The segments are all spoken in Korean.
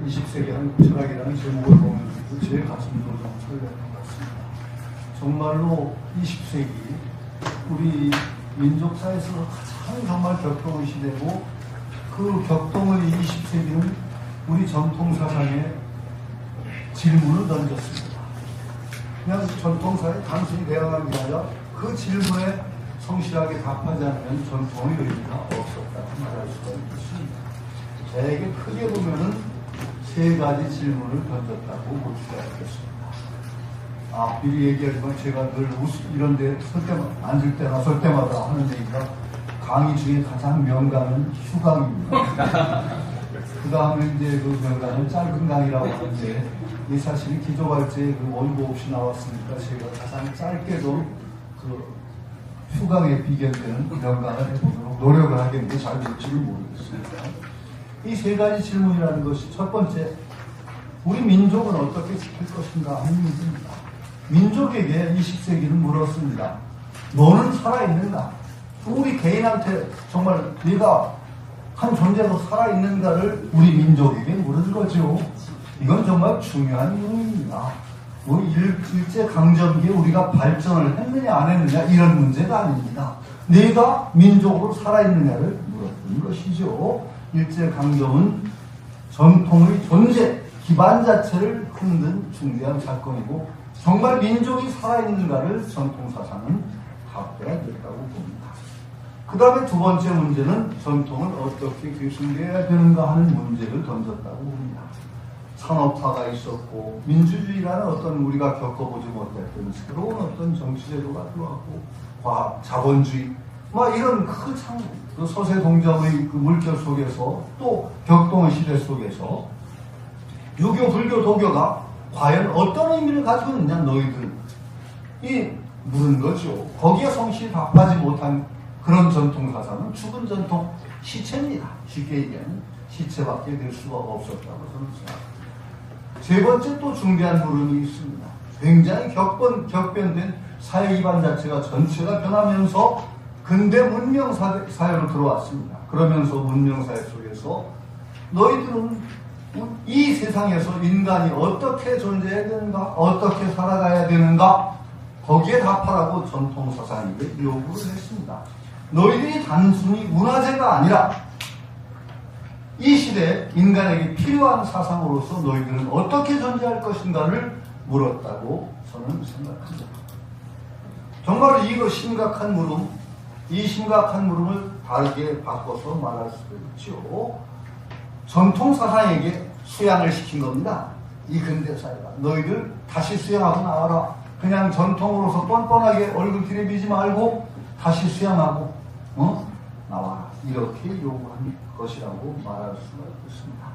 20세기 한국 철학이라는 제목을 보면서 제 가슴도 좀 설레는 것 같습니다. 정말로 20세기 우리 민족사에서 가장 정말 격동의 시대고, 그 격동의 20세기는 우리 전통사상에 질문을 던졌습니다. 그냥 전통사에 단순히 대응한 게 아니라 그 질문에 성실하게 답하지 않으면 전통의 의미가 없었다고 말할 수가 있습니다. 대개 크게 보면은 세 가지 질문을 던졌다고 볼 수가 있겠습니다. 미리 얘기하지만 제가 늘 이런 데 앉을 때나 설 때마다 하는 얘기가, 강의 중에 가장 명강은 휴강입니다. 그 다음에 이제 그 명강은 짧은 강의라고 하는데, 이 사실이 기조발제에 그 원고 없이 나왔으니까 제가 가장 짧게도 그 휴강에 비견되는 명강을 해보도록 노력을 하겠는데 잘 될지는 모르겠습니다. 이 세 가지 질문이라는 것이, 첫 번째, 우리 민족은 어떻게 지킬 것인가 하는 문제입니다. 민족에게 20세기는 물었습니다. 너는 살아있는가? 우리 개인한테 정말 네가 한 존재로 살아있는가를 우리 민족에게 물은 거죠. 이건 정말 중요한 의미입니다. 뭐 일제강점기에 우리가 발전을 했느냐 안 했느냐 이런 문제가 아닙니다. 네가 민족으로 살아있느냐를 물었던 것이죠. 일제강점은 전통의 존재, 기반 자체를 흔든 중대한 사건이고, 정말 민족이 살아있는가를 전통사상은 답해야 된다고 봅니다. 그 다음에 두 번째 문제는 전통을 어떻게 계승해야 되는가 하는 문제를 던졌다고 봅니다. 산업화가 있었고, 민주주의라는 어떤 우리가 겪어보지 못했던 새로운 어떤 정치제도가 들어왔고, 과학, 자본주의, 이런 그 서세동정의 그 물결 속에서, 또 격동의 시대 속에서 유교, 불교, 도교가 과연 어떤 의미를 가지고 있느냐, 너희들이 물은 거죠. 거기에 성실히 답하지 못한 그런 전통사상은 죽은 전통, 시체입니다. 쉽게 얘기하면 시체밖에 될 수가 없었다고 저는 생각합니다. 세 번째 또 중대한 물음이 있습니다. 굉장히 격변된 사회 기반 자체가 전체가 변하면서 근대 문명사회로 들어왔습니다. 그러면서 문명사회 속에서 너희들은 이 세상에서 인간이 어떻게 존재해야 되는가, 어떻게 살아가야 되는가, 거기에 답하라고 전통사상에게 요구를 했습니다. 너희들이 단순히 문화재가 아니라 이 시대에 인간에게 필요한 사상으로서 너희들은 어떻게 존재할 것인가를 물었다고 저는 생각합니다. 정말 이거 심각한 물음, 이 심각한 물음을 다르게 바꿔서 말할 수도 있죠. 전통사상에게 수양을 시킨 겁니다. 이 근대사회가. 너희들 다시 수양하고 나와라. 그냥 전통으로서 뻔뻔하게 얼굴 들이비지 말고 다시 수양하고 나와라. 이렇게 요구한 것이라고 말할 수가 있습니다.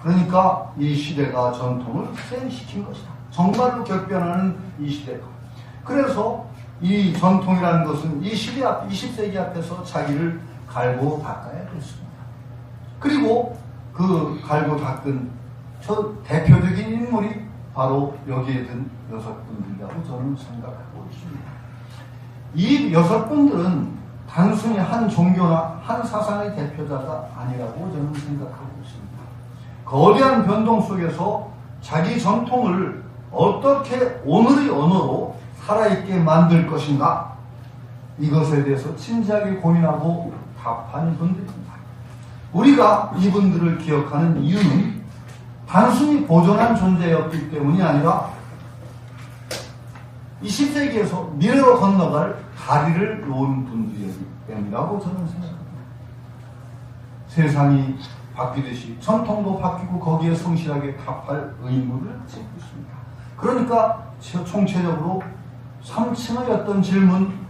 그러니까 이 시대가 전통을 수행시킨 것이다. 정말로 격변하는 이 시대가. 그래서 이 전통이라는 것은 이 시대 앞, 20세기 앞에서 자기를 갈고 닦아야 됐습니다. 그리고 그 갈고 닦은 저 대표적인 인물이 바로 여기에 든 6분들이라고 저는 생각하고 있습니다. 이 6분들은 단순히 한 종교나 한 사상의 대표자가 아니라고 저는 생각하고 있습니다. 거대한 변동 속에서 자기 전통을 어떻게 오늘의 언어로 살아있게 만들 것인가, 이것에 대해서 진지하게 고민하고 답한 분들입니다. 우리가 이분들을 기억하는 이유는 단순히 보존한 존재였기 때문이 아니라 20세기에서 미래로 건너갈 다리를 놓은 분들이기 때문이라고 저는 생각합니다. 세상이 바뀌듯이 전통도 바뀌고 거기에 성실하게 답할 의무를 짓고 있습니다. 그러니까 총체적으로 3층의 어떤 질문,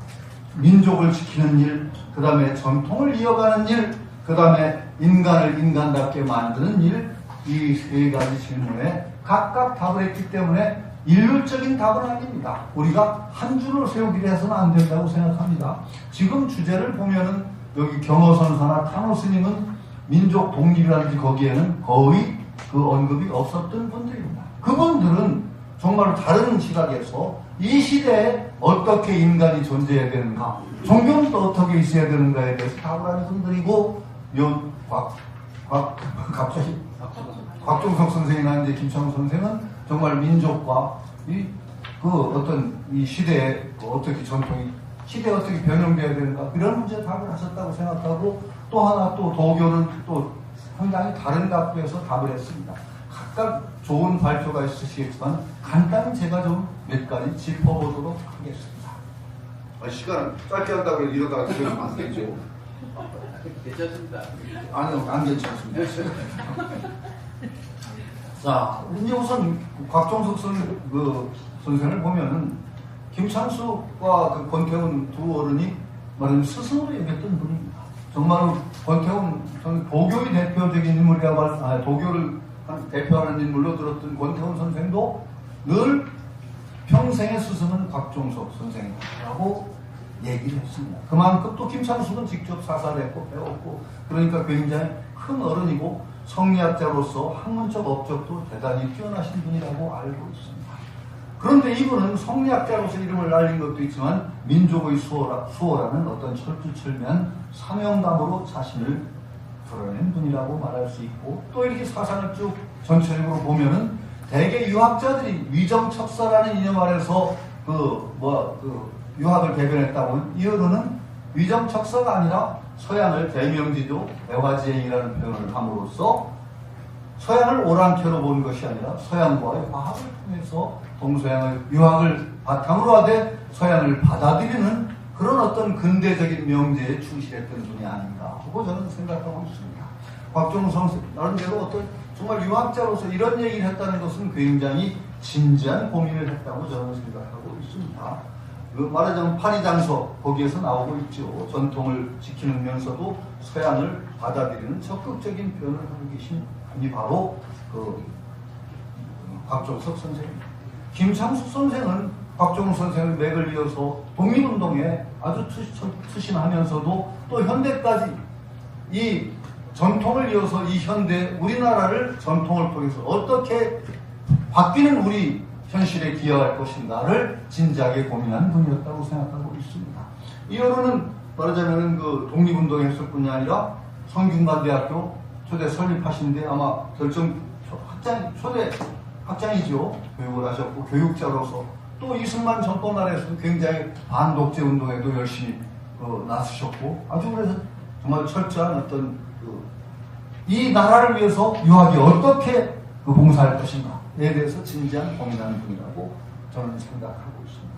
민족을 지키는 일, 그 다음에 전통을 이어가는 일, 그 다음에 인간을 인간답게 만드는 일, 이 세 가지 질문에 각각 답을 했기 때문에 일률적인 답은 아닙니다. 우리가 한 줄을 세우기로 해서는 안 된다고 생각합니다. 지금 주제를 보면은 여기 경허선사나 타노스님은 민족 독립이라든지 거기에는 거의 그 언급이 없었던 분들입니다. 그분들은 정말 다른 시각에서 이 시대에 어떻게 인간이 존재해야 되는가, 종교는 또 어떻게 있어야 되는가에 대해서 답을 하는 분들이고, 갑자기 곽종석 선생이나 이제 김창수 선생은 정말 민족과 그 어떤 이 시대의 어떻게 전통이 시대에 어떻게 변형돼야 되는가 이런 문제에 답을 하셨다고 생각하고 또 하나 또 도교는 또 상당히 다른 각도에서 답을 했습니다. 각각 좋은 발표가 있으시겠지만 간단히 제가 좀 몇 가지 짚어보도록 하겠습니다. 시간 짧게 한다고 이러다가 지금 안 되죠. 괜찮습니다. 아니요, 안 괜찮습니다. 자, 이제 우선 곽종석 선생을 보면은 김창수와 그 권태훈 두 어른이 말하자면 스승으로 얘기했던 분입니다. 정말로 권태훈 도교의 대표적인 인물이라고 도교를 대표하는 인물로 들었던 권태훈 선생도 늘 평생의 스승은 곽종석 선생이라고 얘기를 했습니다. 그만큼 또 김창수는 직접 사살했고 배웠고 그러니까 굉장히 큰 어른이고 성리학자로서 학문적 업적도 대단히 뛰어나신 분이라고 알고 있습니다. 그런데 이분은 성리학자로서 이름을 날린 것도 있지만 민족의 수호라는 어떤 철두철미한 사명감으로 자신을 드러낸 분이라고 말할 수 있고 또 이렇게 사상을 쭉 전체적으로 보면은 대개 유학자들이 위정척서라는 이념 아래서 유학을 대변했다고 이 어른은 위정척서가 아니라 서양을 대명지조 대화지행이라는 표현을 함으로써 서양을 오랑캐로 본 것이 아니라 서양과의 화합을 통해서 동서양의 유학을 바탕으로 하되 서양을 받아들이는 그런 어떤 근대적인 명제에 충실했던 분이 아닌가 하고 저는 생각하고 있습니다. 곽종석 선생 나름대로 어떤 정말 유학자로서 이런 얘기를 했다는 것은 굉장히 진지한 고민을 했다고 저는 생각하고 있습니다. 말하자면 파리장서 거기에서 나오고 있죠. 전통을 지키면서도 서양을 받아들이는 적극적인 표현을 하고 계신 분이 바로 곽종석 선생입니다. 김창숙 선생은 곽종석 선생의 맥을 이어서 독립운동에 아주 투신하면서도 또 현대까지 이 전통을 이어서 이 현대 우리나라를 전통을 통해서 어떻게 바뀌는 우리 현실에 기여할 것인가를 진지하게 고민한 분이었다고 생각하고 있습니다. 이 어른은 말하자면 그 독립운동 했을 뿐이 아니라 성균관대학교 초대 설립하신데 아마 초대 학장이죠. 교육을 하셨고 교육자로서 또 이승만 정권 아래에서도 굉장히 반독재 운동에도 열심히 나서셨고 아주 그래서 정말 철저한 어떤 이 나라를 위해서 유학이 어떻게 봉사할 것인가에 대해서 진지한 고민하는 분이라고 저는 생각하고 있습니다.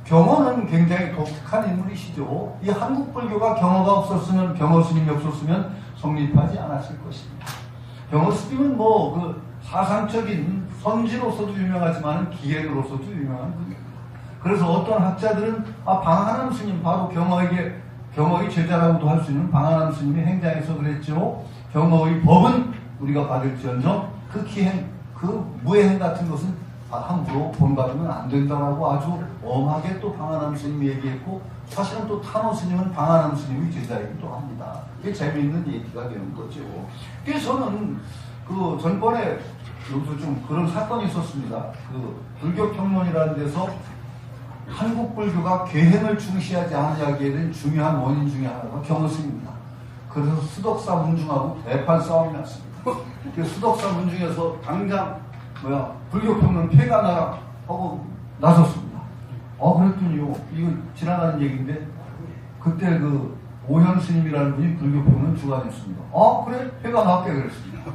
경호는 굉장히 독특한 인물이시죠. 이 한국 불교가 경호가 없었으면 경호 스님이 없었으면 성립하지 않았을 것입니다. 경호 스님은 사상적인 선지로서도 유명하지만 기행으로서도 유명한 분입니다. 그래서 어떤 학자들은 방한함 스님 바로 경호의 제자라고도 할 수 있는 방한함 스님이 행장에서 그랬죠. 경호의 법은 우리가 받을지언정 그 기행, 그 무해행 같은 것은 함부로 본받으면 안 된다라고 아주 엄하게 또 방한함 스님이 얘기했고 사실은 또 탄호 스님은 방한함 스님의 제자이기도 합니다. 이게 재미있는 얘기가 되는 거죠. 그래서 저는 전번에 여기서 좀 그런 사건이 있었습니다. 불교평론이라는 데서 한국 불교가 계행을 중시하지 않으려기에 된 중요한 원인 중에 하나가 경호스입니다. 그래서 수덕사 문중하고 대판 싸움이 났습니다. 수덕사 문중에서 당장 불교평론 폐가 나라 하고 나섰습니다. 그랬더니요 이거 지나가는 얘기인데 그때 오현 스님이라는 분이 불교평론 주관했습니다. 그래 폐가 났게 그랬습니다.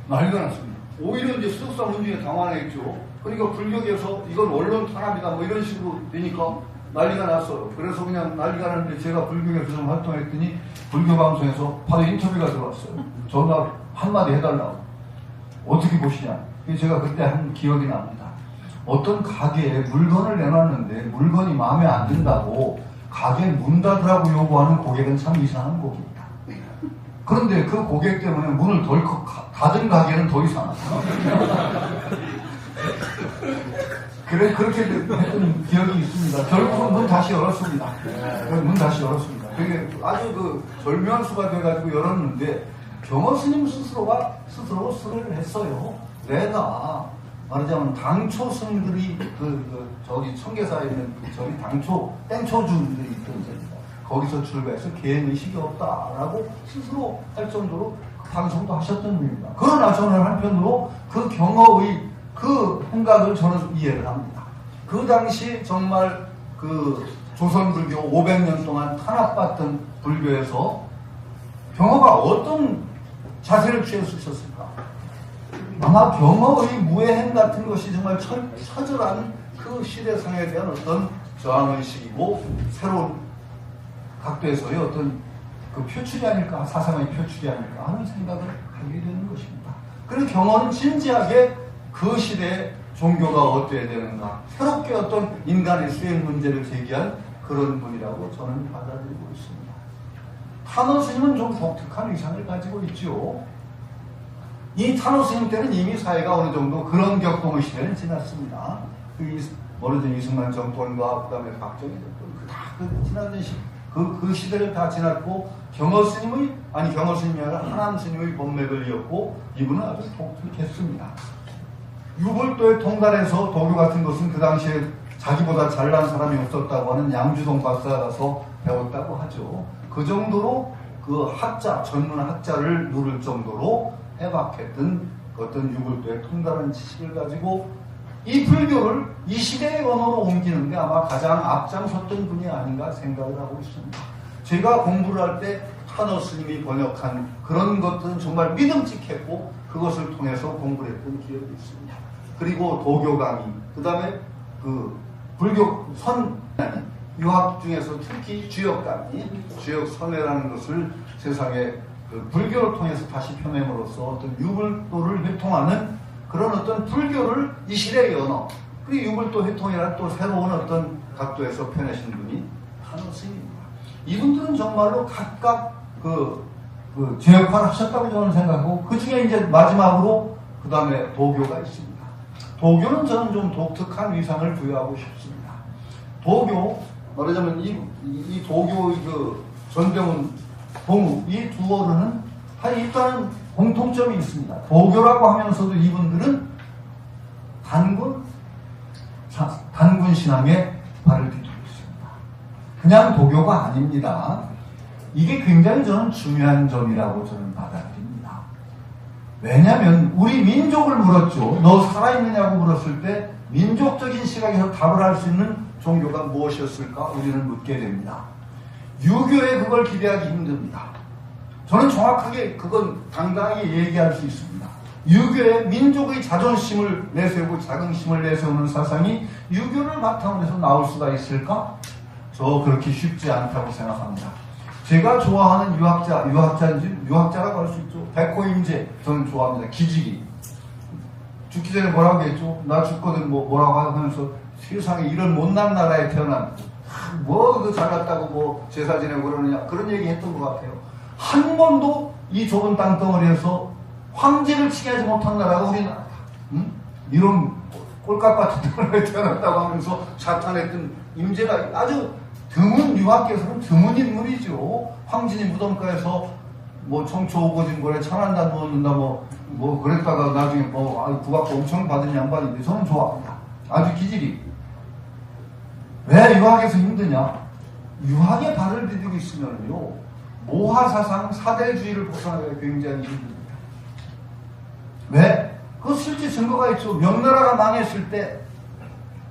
난리가 났습니다. 오히려 이제 수덕사 문중에 당황했죠. 그러니까 불교계에서 이건 언론 탄압이다 이런 식으로 되니까 난리가 났어요. 그래서 그냥 난리가 났는데 제가 불교계에서 좀 활동했더니 불교방송에서 바로 인터뷰가 들어왔어요. 전화 한마디 해달라고. 어떻게 보시냐. 제가 그때 한 기억이 납니다. 어떤 가게에 물건을 내놨는데 물건이 마음에 안 든다고 가게 문 닫으라고 요구하는 고객은 참 이상한 고객이다. 그런데 그 고객 때문에 문을 덜컥 닫은 가게는 더 이상하다. 그렇게 했던 기억이 있습니다. 결국은 문 다시 열었습니다. 문 다시 열었습니다. 그게 아주 절묘한 수가 돼가지고 열었는데 경호 스님 스스로 수를 했어요. 내가 말하자면 당초 스님들이 저기 청계사에 있는 저기 당초 땡초주들이 있던 데입니다. 거기서 출발해서 개인의식이 없다라고 스스로 할 정도로 방송도 하셨던 분입니다. 그러나 저는 한편으로 그 경어의 그 생각을 저는 이해를 합니다. 그 당시 정말 그 조선불교 500년 동안 탄압받던 불교에서 경어가 어떤 자세를 취했었을까? 아마 경어의 무해행 같은 것이 정말 처절한 그 시대상에 대한 어떤 저항의식이고 새로운 각도에서의 어떤 그 표출이 아닐까, 사상의 표출이 아닐까 하는 생각을 하게 되는 것입니다. 그래서 경어는 진지하게 그 시대의 종교가 어때야 되는가, 새롭게 어떤 인간의 수행 문제를 제기한 그런 분이라고 저는 받아들이고 있습니다. 탄원 스님은 좀 독특한 위상을 가지고 있죠. 이 탄원 스님 때는 이미 사회가 어느 정도 그런 격동의 시대는 지났습니다. 오래전 이승만 정권과 그 다음에 박정희 정권, 그 지났던 그 시대를 다 지났고, 경어 스님이 아니라 하남 스님의 법맥을 이었고, 이분은 아주 독특했습니다. 유불도에 통달해서 도교 같은 것은 그 당시에 자기보다 잘난 사람이 없었다고 하는 양주동 박사가 가서 배웠다고 하죠. 그 정도로 그 학자, 전문 학자를 누를 정도로 해박했던 어떤 유불도에 통달한 지식을 가지고 이 불교를 이 시대의 언어로 옮기는 게 아마 가장 앞장섰던 분이 아닌가 생각을 하고 있습니다. 제가 공부를 할 때 탄어 스님이 번역한 그런 것들은 정말 믿음직했고 그것을 통해서 공부를 했던 기억이 있습니다. 그리고 도교 강의, 그 다음에 그 불교 유학 중에서 특히 주역 강의, 주역 선회라는 것을 세상에 그 불교를 통해서 다시 펴냄으로써 어떤 유불도를 회통하는 그런 어떤 불교를 이 시대의 언어, 그리고 유불도 회통이라는 또 새로운 어떤 각도에서 펴내신 분이 탄어 스님입니다. 이분들은 정말로 각각 제 역할을 하셨다고 저는 생각하고, 그 중에 이제 마지막으로 그 다음에 도교가 있습니다. 도교는 저는 좀 독특한 위상을 부여하고 싶습니다. 도교, 말하자면 이 도교의 그 전병훈, 동우, 이 두 어른은 일단은 공통점이 있습니다. 도교라고 하면서도 이분들은 단군 신앙에 발을 디디고 있습니다. 그냥 도교가 아닙니다. 이게 굉장히 저는 중요한 점이라고 저는 받아들입니다. 왜냐하면 우리 민족을 물었죠. 너 살아있느냐고 물었을 때 민족적인 시각에서 답을 할 수 있는 종교가 무엇이었을까? 우리는 묻게 됩니다. 유교에 그걸 기대하기 힘듭니다. 저는 정확하게 그건 당당히 얘기할 수 있습니다. 유교에 민족의 자존심을 내세우고 자긍심을 내세우는 사상이 유교를 바탕으로 해서 나올 수가 있을까? 저 그렇게 쉽지 않다고 생각합니다. 제가 좋아하는 유학자라고 할 수 있죠. 백호임제 저는 좋아합니다. 기지리. 죽기 전에 뭐라고 했죠? 나 죽거든 뭐라고 하면서 세상에 이런 못난 나라에 태어난 그 잘났다고 제사 지내고 그러느냐 그런 얘기 했던 것 같아요. 한 번도 이 좁은 땅덩어리에서 황제를 치게 하지 못한 나라가 우리나라다. 이런 꼴값 같은 나라에 태어났다고 하면서 자탄했던 임제가 아주 드문, 유학계에서는 드문 인물이죠. 황진이 무덤가에서 청초 오거진골에 천안단 놓는다 그랬다가 나중에 구박도 엄청 받은 양반인데 저는 좋아합니다. 아주 기질이. 왜 유학에서 힘드냐? 유학에 발을 디디고 있으면요, 모하사상, 사대주의를 벗어나기가 굉장히 힘듭니다. 왜? 그 실제 증거가 있죠. 명나라가 망했을 때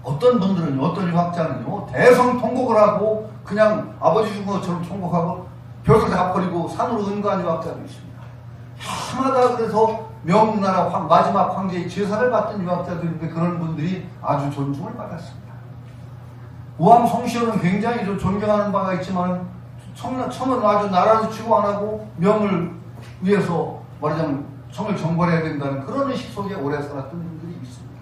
어떤 분들은요, 어떤 유학자는요, 대성통곡을 하고 그냥 아버지 죽은 것처럼 통곡하고 벼슬 다 버리고 산으로 은거한 유학자도 있습니다. 해마다 그래서 명나라 마지막 황제의 제사를 받던 유학자들인데 그런 분들이 아주 존중을 받았습니다. 우암 송시호는 굉장히 존경하는 바가 있지만 청은 아주 나라도 치고 안 하고 명을 위해서 말하자면 청을 정벌해야 된다는 그런 의식 속에 오래 살았던 분들이 있습니다.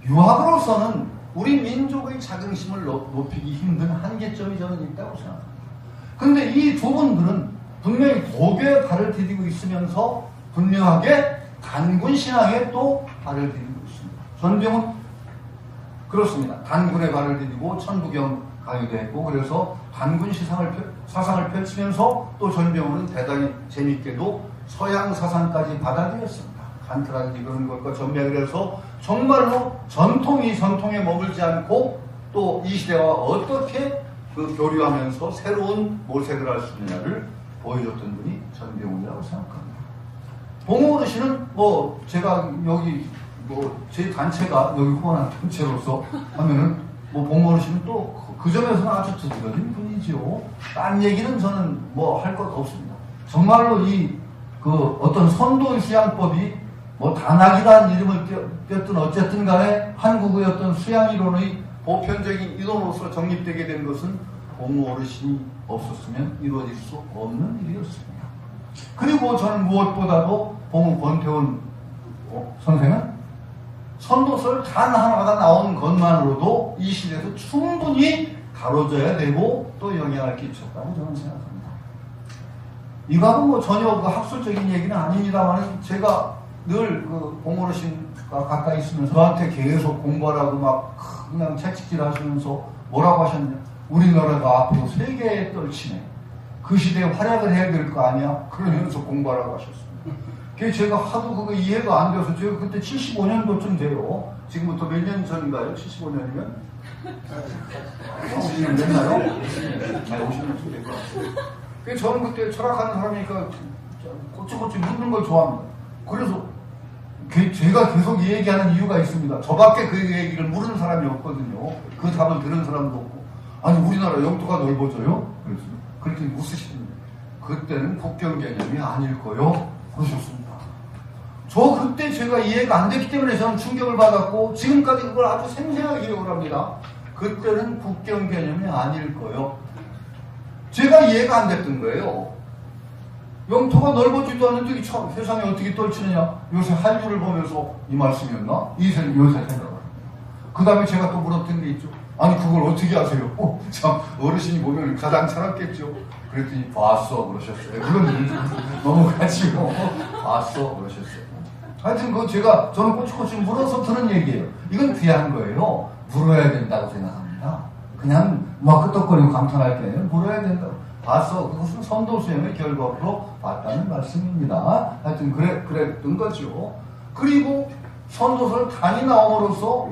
유학으로서는 우리 민족의 자긍심을 높이기 힘든 한계점이 저는 있다고 생각합니다. 그런데 이 두 분들은 분명히 도교에 발을 디디고 있으면서 분명하게 단군 신앙에 또 발을 디디고 있습니다. 전병은 그렇습니다. 단군에 발을 디디고 천부경 강의도 했고, 그래서 단군 사상을 펼치면서 또 전병훈은 대단히 재밌게도 서양 사상까지 받아들였습니다. 간트라든지 그런 것과 전맥을 해서 정말로 전통에 머물지 않고 또 이 시대와 어떻게 교류하면서 새로운 모색을 할 수 있느냐를 보여줬던 분이 전병훈이라고 생각합니다. 봉호 어르신은 뭐 제가 여기 뭐 제 단체가 여기 후원한 단체로서 하면은 뭐 봉호 어르신은 또 그 점에서는 아주 두드러진 분이죠. 딴 얘기는 저는 뭐 할 것 없습니다. 정말로 이 그 어떤 선도 수양법이 뭐 단학이라는 이름을 띄었든 어쨌든 간에 한국의 어떤 수양 이론의 보편적인 이론으로서 정립되게 된 것은 봉호 어르신이 없었으면 이루어질 수 없는 일이었습니다. 그리고 저는 무엇보다도 봉호 권태원 선생은 선도설 단 하나가 나온 것만으로도 이 시대에서 충분히 다뤄져야 되고 또 영향을 끼쳤다고 저는 생각합니다. 이거하고 뭐 전혀 그 학술적인 얘기는 아닙니다만 제가 늘 그 봉호 어르신과 가까이 있으면서 저한테 계속 공부하라고 막 그냥 채찍질 하시면서 뭐라고 하셨냐. 우리나라가 앞으로 세계에 떨치네. 그 시대에 활약을 해야 될 거 아니야? 그러면서 공부하라고 하셨습니다. 그게 제가 하도 그거 이해가 안 돼서 제가 그때 75년도쯤 돼요. 지금부터 몇 년 전인가요? 75년이면? 50년 됐나요? 아니 50년쯤 될 것 같아요. 저는 그때 철학하는 사람이니까 꼬치꼬치 묻는 걸 좋아합니다. 그래서 제가 계속 이 얘기하는 이유가 있습니다. 저밖에 그 얘기를 물은 사람이 없거든요. 그 답을 들은 사람도 없고. 아니 우리나라 영토가 넓어져요? 그랬더니 웃으시는데 그때는 국경 개념이 아닐 거요 그러셨습니다. 저 그때 제가 이해가 안 됐기 때문에 저는 충격을 받았고 지금까지 그걸 아주 생생하게 기억을 합니다. 그때는 국경 개념이 아닐 거요. 제가 이해가 안 됐던 거예요. 영토가 넓어지도 않는데 세상에 어떻게 떨치느냐. 요새 한류를 보면서 이 말씀이었나? 요새 생각을 합니다. 그 다음에 제가 또 물었던 게 있죠. 아니 그걸 어떻게 아세요? 참 어르신이 보면 가장 철학겠죠. 그랬더니 봤어 그러셨어요. 그런 넘어가지고 봤어 그러셨어요. 하여튼 그거 저는 꼬치꼬치 물어서 들은 얘기예요. 이건 귀한 거예요. 물어야 된다고 생각합니다. 그냥 막 끄떡거리고 감탄할 게 아니라 물어야 된다고. 봤어. 그것은 선도수행의 결과로 봤다는 말씀입니다. 하여튼 그랬던 거죠. 그리고 선도설 단이 나옴으로써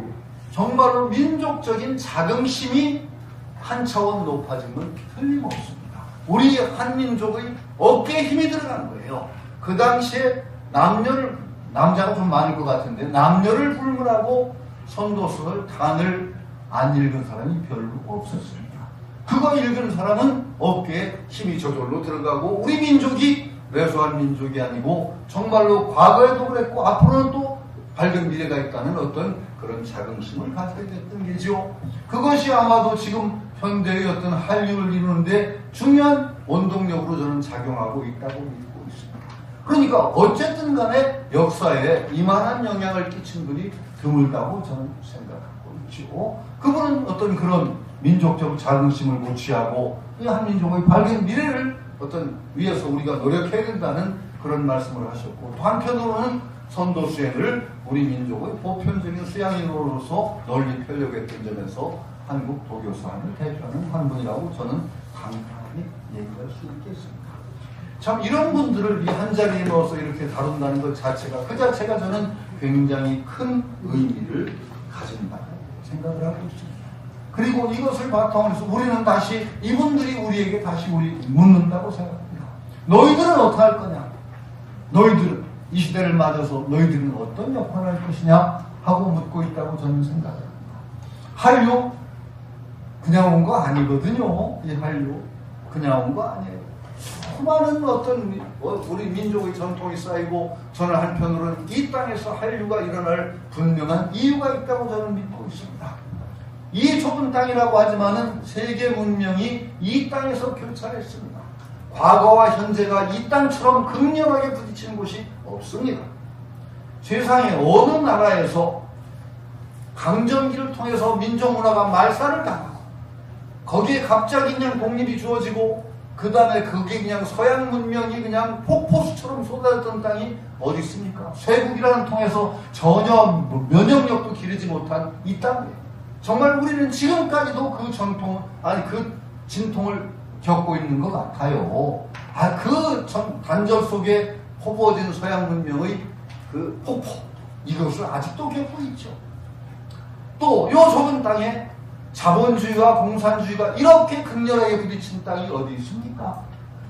정말로 민족적인 자긍심이 한 차원 높아진 건 틀림없습니다. 우리 한민족의 어깨에 힘이 들어간 거예요. 그 당시에 남자가 좀 많을 것 같은데 남녀를 불문하고 선도설 단을 안 읽은 사람이 별로 없었습니다. 그거 읽은 사람은 어깨에 힘이 저절로 들어가고 우리 민족이 왜소한 민족이 아니고 정말로 과거에도 그랬고 앞으로는 또 밝은 미래가 있다는 어떤 그런 자긍심을 갖게 됐던 게죠. 그것이 아마도 지금 현대의 어떤 한류를 이루는데 중요한 원동력으로 저는 작용하고 있다고 믿고 있습니다. 그러니까 어쨌든 간에 역사에 이만한 영향을 끼친 분이 드물다고 저는 생각하고 있죠. 그분은 어떤 그런 민족적 자긍심을 못 취하고 이 한민족의 밝은 미래를 어떤 위해서 우리가 노력해야 된다는 그런 말씀을 하셨고 또 한편으로는 선도 수행을 우리 민족의 보편적인 수양인으로서 널리 펴려했던 점에서 한국 도교사를 대표하는 한 분이라고 저는 강하게 얘기할 수 있겠습니다. 참 이런 분들을 이 한 자리에 넣어서 이렇게 다룬다는 것 자체가 그 자체가 저는 굉장히 큰 의미를 가진다고 생각을 하고 있습니다. 그리고 이것을 바탕으로 해서 우리는 다시 이분들이 우리에게 다시 묻는다고 생각합니다. 너희들은 어떻게 할 거냐? 너희들은 이 시대를 맞아서 너희들은 어떤 역할을 할 것이냐? 하고 묻고 있다고 저는 생각합니다. 한류 그냥 온 거 아니거든요. 이 한류 그냥 온 거 아니에요. 수많은 어떤 우리 민족의 전통이 쌓이고 저는 한편으로는 이 땅에서 한류가 일어날 분명한 이유가 있다고 저는 믿고 있습니다. 이 좁은 땅이라고 하지만은 세계 문명이 이 땅에서 교차했습니다. 과거와 현재가 이 땅처럼 극렬하게 부딪히는 곳이 없습니다. 세상의 어느 나라에서 강점기를 통해서 민족문화가 말살을 당하고 거기에 갑자기 그냥 독립이 주어지고 그 다음에 그게 그냥 서양 문명이 그냥 폭포수처럼 쏟아졌던 땅이 어디 있습니까? 쇄국이라는 통해서 전혀 면역력도 기르지 못한 이 땅이에요. 정말 우리는 지금까지도 그 그 진통을 겪고 있는 것 같아요. 그 단절 속에 퍼부어진 서양 문명의 그 폭포, 이것을 아직도 겪고 있죠. 또, 요 좁은 땅에 자본주의와 공산주의가 이렇게 극렬하게 부딪힌 땅이 어디 있습니까?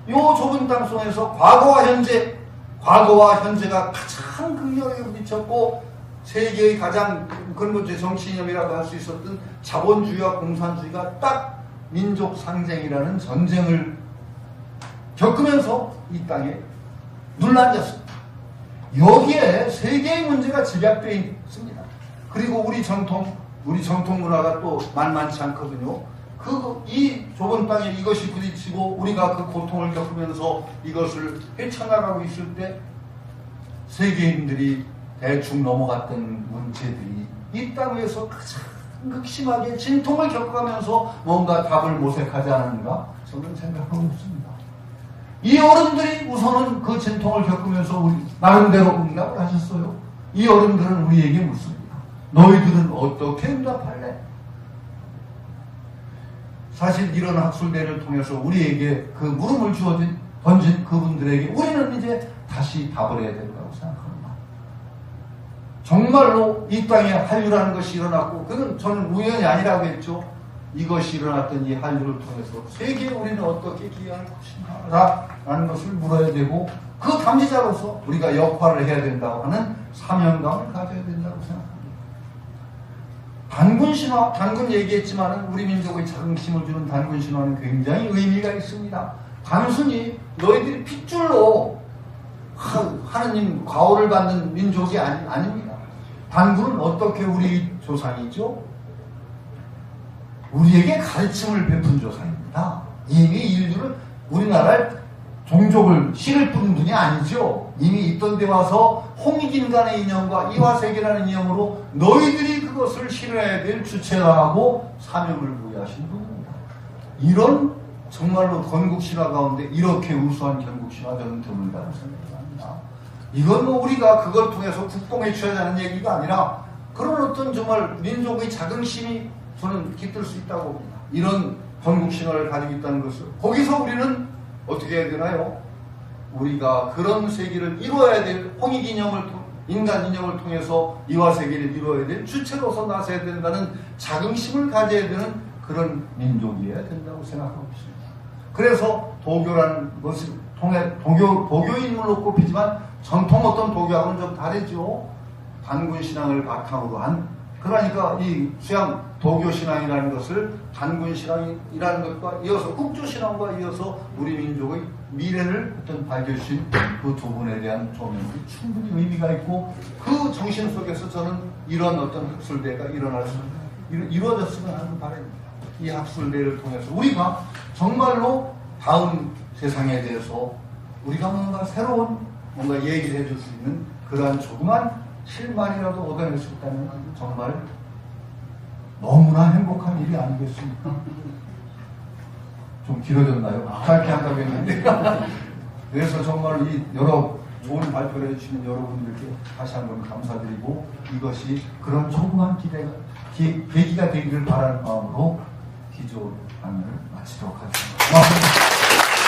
요 좁은 땅 속에서 과거와 현재 과거와 현재가 가장 극렬하게 미쳤고 세계의 가장 근본적 정치 이념이라고 할 수 있었던 자본주의와 공산주의가 딱 민족 상쟁이라는 전쟁을 겪으면서 이 땅에 눌러앉았습니다. 여기에 세계의 문제가 집약되어 있습니다. 그리고 우리 전통 문화가 또 만만치 않거든요. 이 좁은 땅에 이것이 부딪히고 우리가 그 고통을 겪으면서 이것을 헤쳐나가고 있을 때 세계인들이 대충 넘어갔던 문제들이 이 땅 위에서 가장 극심하게 진통을 겪어가면서 뭔가 답을 모색하지 않았는가 저는 생각하고 있습니다. 이 어른들이 우선은 그 진통을 겪으면서 우리 나름대로 응답을 하셨어요. 이 어른들은 우리에게 묻습니다. 너희들은 어떻게 응답할래? 사실 이런 학술대를 통해서 우리에게 그 물음을 던진 그분들에게 우리는 이제 다시 답을 해야 된다고 생각합니다. 정말로 이 땅에 한류라는 것이 일어났고 그건 저는 우연이 아니라고 했죠. 이것이 일어났던 이 한류를 통해서 세계에 우리는 어떻게 기여할 것인가 라는 것을 물어야 되고 그 감지자로서 우리가 역할을 해야 된다고 하는 사명감을 가져야 된다고 생각합니다. 단군 신화, 단군 얘기했지만 우리 민족의 자긍심을 주는 단군 신화는 굉장히 의미가 있습니다. 단순히 너희들이 핏줄로 하느님 과오를 받는 민족이 아닙니다. 단군은 어떻게 우리 조상이죠? 우리에게 가르침을 베푼 조상입니다. 이미 인류를 우리나라를 종족을 씨를 뿌린 분이 아니죠. 이미 있던 데 와서 홍익인간의 이념과 이화세계라는 이념으로 너희들이 그것을 실현해야 될 주체라고 사명을 부여하신 분입니다. 이런 정말로 건국신화 가운데 이렇게 우수한 건국신화 저는 드물다고 생각합니다. 이건 뭐 우리가 그걸 통해서 국뽕에 취하자는 얘기가 아니라 그런 어떤 정말 민족의 자긍심이 저는 깃들 수 있다고 봅니다. 이런 건국신화를 가지고 있다는 것을 거기서 우리는 어떻게 해야 되나요? 우리가 그런 세계를 이루어야 될 인간 이념을 통해서 이화세계를 이루어야 될 주체로서 나서야 된다는 자긍심을 가져야 되는 그런 민족이어야 된다고 생각하고 있습니다. 그래서 도교라는 것을 통해 도교인물로 꼽히지만 전통 어떤 도교하고는 좀 다르죠. 단군신앙을 바탕으로 한 그러니까 이 수양 도교신앙이라는 것을 단군신앙이라는 것과 이어서 국조신앙과 이어서 우리 민족의 미래를 어떤 밝혀주신 그 두 분에 대한 조명이 충분히 의미가 있고 그 정신 속에서 저는 이런 어떤 학술대가 이루어졌으면 하는 바람입니다. 이 학술대를 통해서 우리가 정말로 다음 세상에 대해서 우리가 뭔가 새로운 뭔가 얘기를 해줄 수 있는 그러한 조그만 실만이라도 얻어낼 수 있다는 정말 너무나 행복한 일이 아니겠습니까? 좀 길어졌나요? 짧게 한다고 했는데 그래서 정말 이 여러 좋은 발표를 해주시는 여러분들께 다시 한번 감사드리고 이것이 그런 조그만 계기가 되기를 바라는 마음으로 기조안을 마치도록 하겠습니다. 고맙습니다.